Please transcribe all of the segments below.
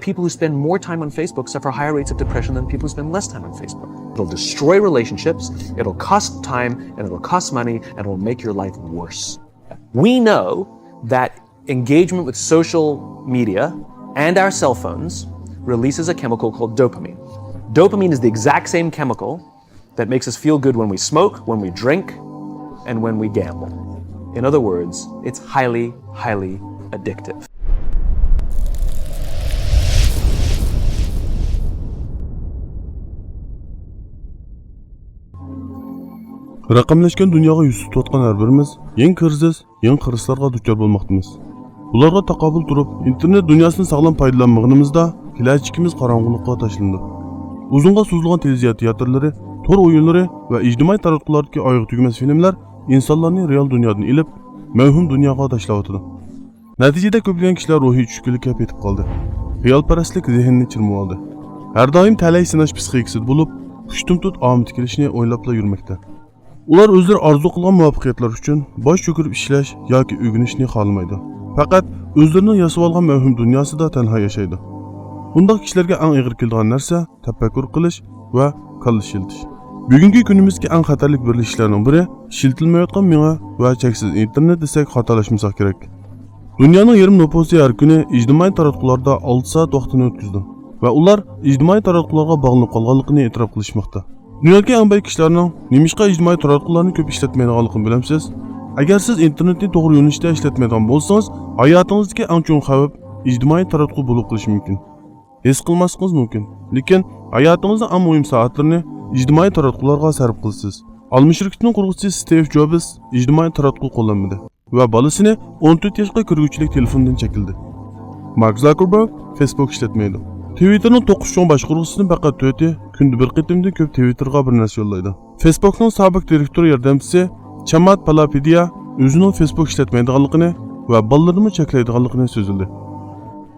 people who spend more time on Facebook suffer higher rates of depression than people who spend less time on Facebook. It'll destroy relationships, it'll cost time, and it'll cost money, and it'll make your life worse. We know that engagement with social media and our cell phones releases a chemical called dopamine. Dopamine is the exact same chemical that makes us feel good when we smoke, when we drink, and when we gamble. In other words, it's highly, highly addictive. Raqamlashgan dunyoga yuz tutayotgan har birimiz yangi kirsiz, yangi qirislarga duchor bo'lmoqdamiz. Ularga taqobil turib, internet dunyosini sog'lom foydalanmaganimizda kelajagimiz qorong'ulikqa tashlandi. Uzunga suzilgan teziyat teatrlari, tor o'yinlari va ijtimoiy taratqulardagi oyog'i tugmas filmlar insonlarni real dunyodan ilib, mavhum dunyoga tashlayotdi. Natijada ko'plagan kishilar ruhiy tushkunlikka petib qoldi. Xayolparastlik zehnini chirmab oldi. Har doim talay sinash psixikasi bo'lib, xushtumtut omad kelishini o'ylab yurmoqda. Ular o'zlari orzu qilgan muvaffaqiyatlar uchun bosh cho'kirib ishlash yoki o'rganishni xohlamaydi. Faqat o'zlarining yasab olgan mavhum dunyosida tanho yashaydi. Bunday kishilarga eng og'ir keladigan narsa tafakkur qilish va kalla shiltish. Bugungi kunimizga eng xatarli birlashishlarning biri shiltilmayotgan miya va cheksiz internet desak xatolashmasak kerak. Dunyoning yarim nufusi har kuni ijtimoiy taratqularda 6 soat vaqtini o'tkazdi va ular ijtimoiy taratqularga bog'lanib qolganligini e'tirof qilishmoqda. Dunyodagi eng boy kishilarning nimishqa ijtimoiy taratqularni ko'p ishlatmaydiganligini bilamsiz? Agar siz internetni to'g'ri yo'nalishda ishlatmaydigan bo'lsangiz, hayotingizdagi eng chong xavf ijtimoiy taratqu bo'lib qolishi mumkin. His qilmasligingiz mumkin, lekin hayotingizning eng muhim soatlarini ijtimoiy taratqularga sarf qilasiz. Almish shirkatining qurg'uvchisi Steve Jobs ijtimoiy taratqu qo'llanmadi va bolasini 14 yoshga kirguvchilik telefondan chekildi. Mark Zuckerberg Facebook ishlatmaydi. Twitterning 9 cho'ng boshqaruvchisining faqat 4 kunda bir qitimda ko'p Twitterga bir narsa yo'llaydi. Facebookning sobiq direktor yordamchisi Chamat Palapediya o'zining Facebook ishlatmaydiganligini va bolalarini cheklaydiganligini so'zladi.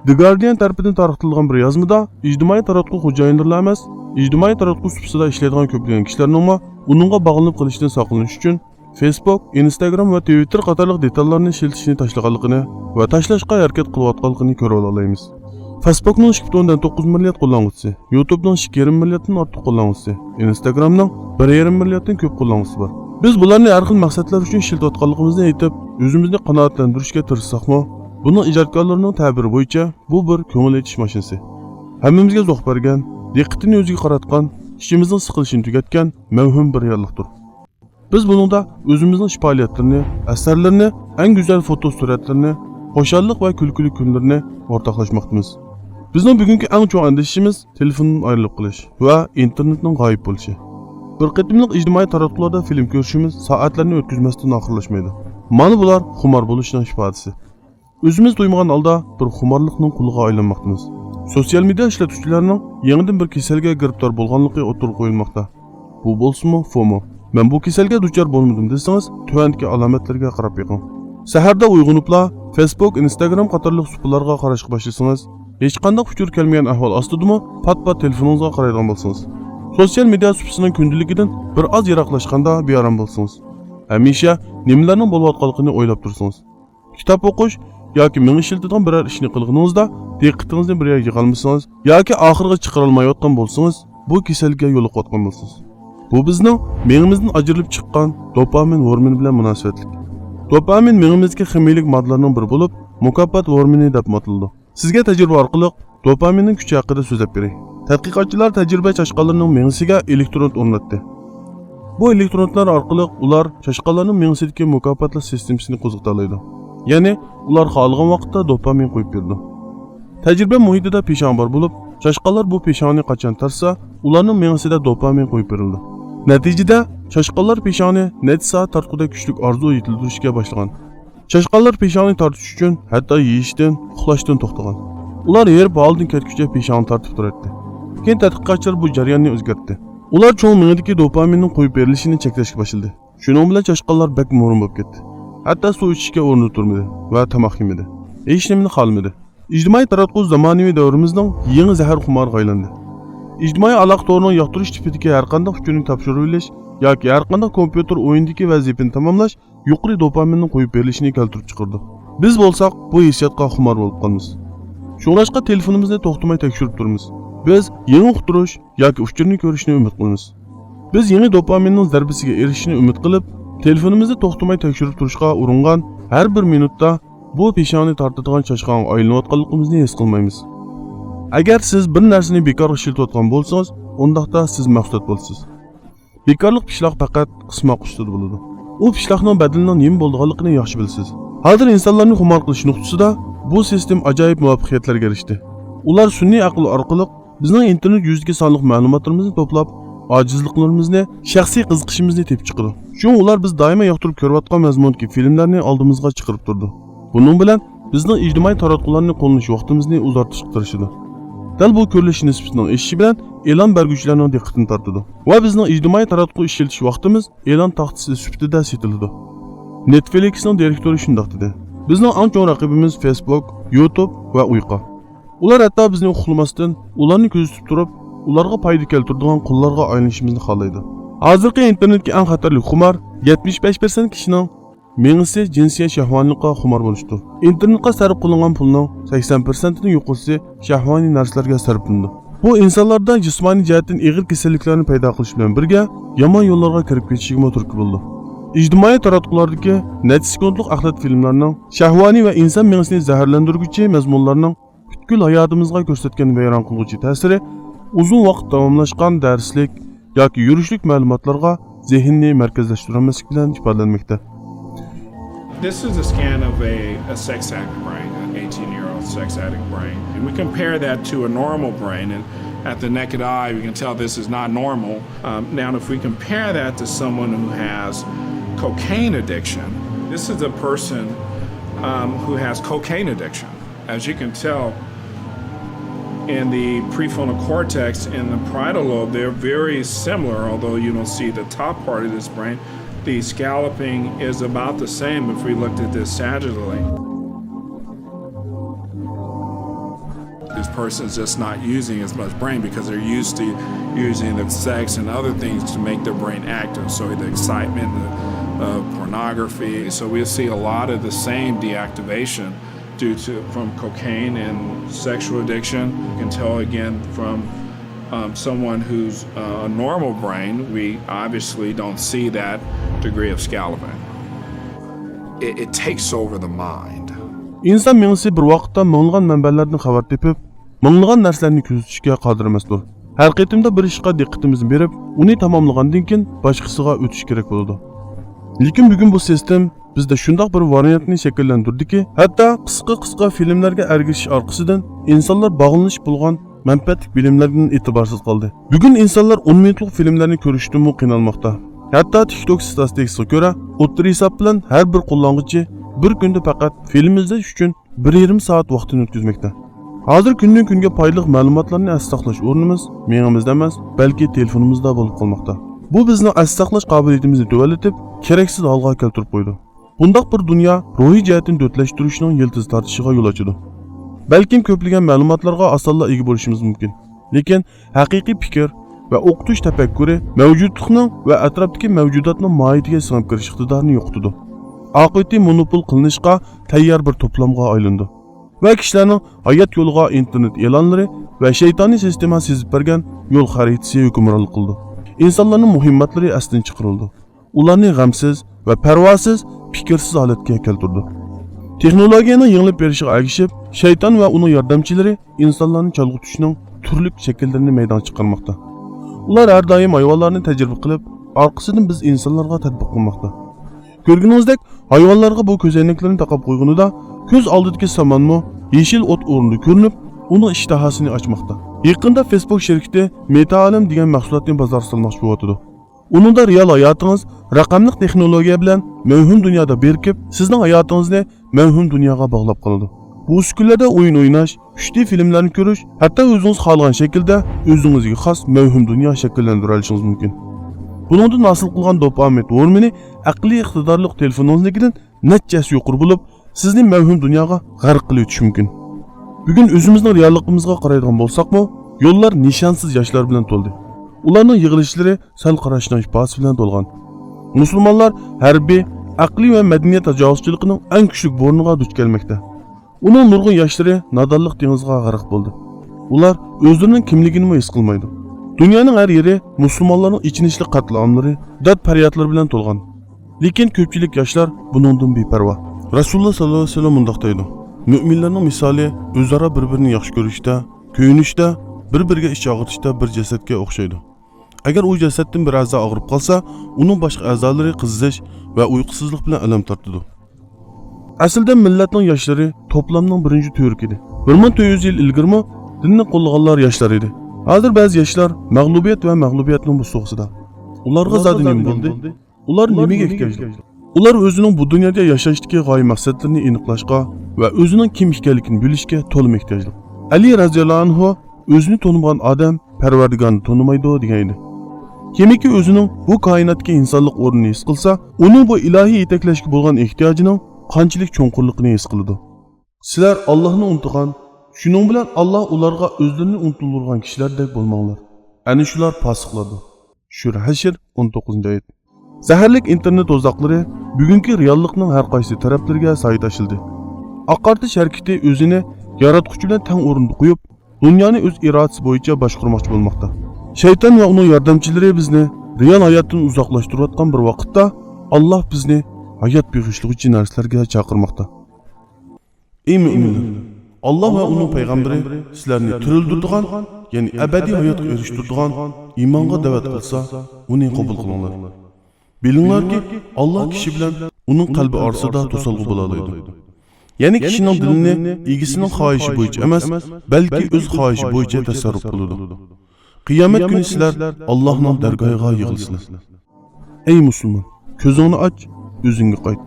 The Guardian tarafidan tarqatilgan bir yozmada ijtimoiy taratqu xo'jayinlari emas, ijtimoiy taratqu supsida ishlaydigan ko'plagan kishilarning uningga bog'lanib qolishdan saqlanish uchun Facebook, Instagram va Twitter qatorliq detallarni shiltishni tashlaganligini va tashlashga harakat qilayotganligini ko'ra olamiz. Facebookning 9 milliard qo'llanuvchisi, YouTubening 2,5 milliarddan ortiq qo'llanuvchisi, Instagramning 1,5 milliarddan ko'p qo'llanuvchisi bor. Biz bularni har xil maqsadlar uchun ishlatayotganligimizni aytib, o'zimizni qanoatlantirishga tirishsaqmi, buning ijodkorlarining ta'biri bo'yicha bu bir ko'ngil etish mashinasi. Hammamizga zo'q bergan, diqqatini o'ziga qaratgan, ishimizning siqilishini tugatgan mavhum bir reallikdir. Biz buningda o'zimizning ish faoliyatlarini, asarlarni, eng go'zal foto suratlarini, xo'shallik va kulkuli kunlarni o'rtoqlashmoqdamiz. Bizning bugungi eng chong andishimiz telefondan ayrilib qolish va internetning g'oyib bo'lishi. Bir qitimliq ijtimoiy taratqularda film ko'rishimiz soatlarni o'tkazmasdan oxirlashmaydi. Mana bular xumor bo'lishning ifodasi. O'zimiz duymagan holda bir xumorlikning quliga aylanmoqdamiz. Sosyal media ishlatuvchilarining yangidan bir kasalga giribtor bo'lganligi o'tirib qo'yilmoqda. Bu bo'lsa-mu FOMO. Men bu kasalga duchor bo'lmadim desangiz, tuvandagi alomatlarga qarab yiqing. Saharda uyg'onibla Facebook, Instagram qatorliq supalarga qarashga boshlasangiz, hech qanday uchur kelmagan ahvol ostidami, pat-pat telefoningizga qaraydigan bo'lsangiz, sosyal media supasining kundaligidan bir oz yiroqlashganda bearam bo'lsangiz, hamisha nimalarning bo'layotganligini o'ylab tursangiz, kitob o'qish yoki meni shiltidan biror ishni qilganingizda diqqatingizni bir yerga yig'olmasangiz yoki oxiriga chiqara olmayotgan bo'lsangiz, bu kasalga yo'liqayotgan bo'lsangiz. Bu bizning miyamizdan ajralib chiqqan dopamin gormoni bilan munosabatli. Dopamin miyamizga ximiylik moddalarning biri bo'lib, mukofot gormoni deb ataladi. Sizga tajriba orqali dopaminning kuchi haqida so'zlab beray. Tadqiqotchilar tajriba chashqalarining miyasiga elektron o'rnatdi. Bu elektronlar orqali ular chashqalarning miyasidagi mukofotlash sistemasini qo'zg'atadi. Ya'ni ular xohlagan vaqtda dopamin qo'yib berdi. Tajriba muhitida peshon bor bo'lib, chashqalar bu peshonni qachon tarsa, ularning miyasida dopamin qo'yib berildi. Natijada chashqalar peshoni necha soat tartquda kuchli orzu yetildirishga boshlagan. Chashqalar peshonni tortish uchun hatto yeyishdan, uxlashdan to'xtagan. Ular yer baldin ketguncha peshonni tortib turadi. Keyin tadqiqotchilar bu jarayonni o'zgartdi. Ular cho'ng miyadagi dopaminning qo'yib berilishini cheklashga boshladi. Shuning bilan chashqalar bak mo'rin bo'lib ketdi. Hatto suv ichishga o'rni turmadi va tomoq yemadi. Hech nimani qolmadi. Ijtimoiy taratqu zamonaviy davrimizning yangi zahar xumoriga aylandi. Ijtimoiy aloqa to'rining yoqtirish tipidagi har qanday uchurni topshirib olish yoki har qanday kompyuter o'yinidagi vazifani tamomlash yuqori dopaminning qo'yib berilishini keltirib chiqardi. Biz bo'lsak bu hissiyotga xumor bo'lib qolamiz. Şunlashqa telefonimizni to'xtamay tekshirib turamiz. Biz yangi uqtirish yoki uchurni ko'rishni umid qilamiz. Biz yangi dopaminning zarbasiga erishishni umid qilib, telefonimizni to'xtamay tekshirib turishga uringan har bir minutda bu peshoni tortadigan chashqonga aylanayotganligimizni his qilmaymiz. Agar siz bir narsani bekorga ishlatayotgan bo'lsangiz, undaqda siz maqsad bo'lsiz. Bekorlik pishloq faqat qismoq ustida bo'ladi. U pishloqning badalining nima bo'lganligini yaxshi bilasiz. Hozir insonlarni xumor qilish nuqtasida bu sistem ajoyib muvaffaqiyatlarga erishdi. Ular sun'iy aql orqali bizning internet yuziga sonliq ma'lumotlarimizni to'plab, ojizliklarimizni, shaxsiy qiziqishimizni tepib chiqadi. Shunga ular biz doimo yoqtirib ko'rayotgan mazmundagi filmlarni oldimizga chiqarib turdi. Buning bilan bizning ijtimoiy taratqularni qo'llash vaqtimizni uzartirishga tirishadi. Dal bu ko'rilish nisbatining eshishi bilan e'lon beruvchilarning diqqatini tortadi va bizning ijtimoiy taratqu ishlatish vaqtimiz e'lon taxtasi sifatida setiladi. Netflixning direktori shunday dedi. Bizning eng chong raqibimiz Facebook, YouTube va uyqu. Ular hatto bizni uxlamasdan, ularni kuzatib turib, ularga foyda keltiradigan qullarga aylanishimizni xohlaydi. Hozirgi internetga eng xatarli xumor 75% kishining mengisi jinsiy shahvonlikqa xumor bo'lishdir. Internetga sarf qilingan pulning 80%ni yuqorisi shahvoniy narsalarga sarflanadi. Bu insonlarda jismoniy jihatdan og'ir kasalliklarni paydo qilish bilan birga yomon yo'llarga kirib ketishiga turtki bo'ldi. İctimai taratqulardagi necha sekundlik axlat filmlarning shahvoniy va inson mengisini zaharlantiruvchi mazmunlarning butkul hayotimizga ko'rsatgan vayron qiluvchi ta'siri uzun vaqt davomlashgan darslik yoki yurishlik ma'lumotlarga zehnni markazlashtirmaslik bilan ifodalanmoqda. This is a scan of a sex addict brain, an 18-year-old sex addict brain. And we compare that to a normal brain, and at the naked eye, we can tell this is not normal. Now, if we compare that to someone who has cocaine addiction, this is a person who has cocaine addiction. As you can tell, in the prefrontal cortex and the parietal lobe, they're very similar, although you don't see the top part of this brain. The scalloping is about the same if we looked at this sagittally. This person's just not using as much brain because they're used to using the sex and other things to make their brain active. So the excitement, the pornography. So we see a lot of the same deactivation from cocaine and sexual addiction. You can tell again from someone who's a normal brain, we obviously don't see that degree of scalloping. It takes over the mind. İnsan mengisi bir vaqtda ming'lagan manbalardan xabar tepib, ming'lagan narsalarni kuzatishga qodir emasdir. Har qitimda bir ishga diqqatimizni berib, uni tamomlagandan keyin boshqasiga o'tish kerak bo'ladi. Lekin bugun bu sistem bizda shunday bir variantni shakllantirdiki, hatto qisqa filmlarga ergishish orqasidan insonlar bog'lanish bo'lgan manfaatli bilimlardan e'tiborsiz qoldi. Bugun insonlar 10 minutlik filmlarni ko'rishdan qiynalmoqda. Hatto TikTok statistikaga ko'ra, o'ttir hisob bilan har bir qo'llanuvchi bir kunda faqat film izlash uchun 1,5 soat vaqtini o'tkazmoqda. Hozir kundan kunga foydali ma'lumotlarni saqlash o'rnimiz miyamizda emas, balki telefonimizda bo'lib qolmoqda. Bu bizni saqlash qobiliyatimizni to'valatib, keraksiz holga keltirib qo'ydi. Bundaq bir dunyo ruhiy jihatdan do'tlashtirishning yildiz tortishiga yo'l ochadi. Balkim ko'plagan ma'lumotlarga osonla ega bo'lishimiz mumkin. Lekin haqiqiy fikr va o'qitish tafakkuri mavjudlikning va atrofdagi mavjudotning mohiyatiga singib kirish iqtidorini yo'qotadi. Oqibati monopol qilinishga tayyor bir to'plamga aylandi. Va kishilarning hayot yo'liga internet e'lonlari va shaytoniy sistema sezib bergan yo'l xaritasi hukmronlik qildi. İnsanların muhimmatlari asdan chiqarildi. Ularni g'amsiz va parvosiz, fikrsiz holatga keltirdi. Texnologiyaning yengilib berishiga ergishib, shayton va uning yordamchilari insonlarni chalg'itishning turli shakllarini maydonga chiqarmoqda. Ular har doim hayvonlarni tajriba qilib, orqasidan biz insonlarga tatbiq qilmoqda. Ko'rganingizdek, hayvonlarga bu ko'zoynaklarni taqib qo'yganida ko'z oldidagi samanmo yeshil o't o'rnida ko'rinib, uning ishtahasini ochmoqda. Yaqinda Facebook shirkati MetaAlim degan mahsulotni bozorga solmoqchi bo'yotdi. Uningda real hayotingiz raqamli texnologiya bilan mavhum dunyoda berkib, sizning hayotingizni mavhum dunyoga bog'lab qoladi. Bu uskunlarda o'yin o'ynash, kuchli filmlarni ko'rish, hatto o'zingiz xohlagan shaklda o'zingizga xos mavhum dunyo shakllantira olishingiz mumkin. Buningdan hosil qilgan dopamin hormoni aqliy iqtidorli telefoningizdan nechasi yuqori bo'lib, sizni mavhum dunyoga g'arq qilib o'tishi mumkin. Bugun o'zimizning realligimizga qaraydigan bo'lsakmi, yo'llar nishonsiz yoshlar bilan to'ldi. Ularning yig'ilishlari sal qarashning ifodasi bilan to'lgan. Musulmonlar harbiy, aqliy va madaniyat tajovuzchiligining eng kuchli bo'rniga duch kelmoqda. Uning nurg'un yoshlari nodonlik dengiziga g'arq bo'ldi. Ular o'zlarining kimligini his qilmaydi. Dunyoning har yeri musulmonlarning ichinishli qatlamlari, dod faryodlari bilan to'lgan. Lekin ko'pchilik yoshlar buningdan beparvo. Rasululloh sollallohu alayhi vasallam mundaq deydi: Mu'minlarning misoli o'zaro bir-birini yaxshi ko'rishda, kuyunishda, bir-biriga ish og'ritishda bir jasadga o'xshaydi. Agar u jasaddan bir a'zo og'rib qolsa, uning boshqa a'zolari qizish va uyqusizlik bilan alam tortadi. Aslida millatning yoshlari to'plamning birinchi to'rki edi. 1400 yil ilgirmi dinni qo'llaganlar yoshlar edi. Hozir ba'zi yoshlar mag'lubiyat va mag'lubiyatning bu so'qsida. Ularga zodi nima bo'ldi? Ular nimaga ehtiyojli? Ular o'zining bu dunyoda yashashdagi g'oya maqsadlarini aniqlashga va o'zining kim ekanligini bilishga to'liq ehtiyojli. Ali roziyallohu anhu o'zini tonimagan odam Parvardigorni tonimaydi degan edi. Kimiki o'zining bu koinotga insonlik o'rnini his qilsa, uning bu ilohiy yetaklashga bo'lgan ehtiyojining qanchalik cho'nqurligini his qiladi. Sizlar Allohni unutgan, shuning bilan Alloh ularga o'zlarini unutilgan kishilardek bo'lmanglar. Ana shular fosiqlardir. Shura Hashr 19-oyat. Zaharlik internet o'zoqlari bugungi reallikning har qaysi taraflariga soy tashildi. Oqartish harakati o'zini yaratuvchi bilan teng o'rinda qo'yib, dunyoni o'z irodasi bo'yicha boshqarmoqchi bo'lmoqda. Shayton va uning yordamchilari bizni real hayotdan uzoqlashtirayotgan bir vaqtda Alloh bizni hayot beg'ishlovchi narsalarga chaqirmoqda. Ey mu'minlar, Alloh va uning payg'ambari sizlarni tirildirgan, ya'ni abadiy hayotga erishtirgan iymonga da'vat qilsa, uni qabul qilinglar. Bilinglarki, Alloh kishi bilan uning qalbi orasida to'salg'i bo'la oladi. Ya'ni kishining dilini egisining xohishi bo'yicha emas, balki o'z xohishi bo'yicha tasarruf qiladi. Qiyomat kuni sizlar Allohning dargohiga yig'ilsizlar. Ey musulmon, ko'zingni och, o'zingga qayt.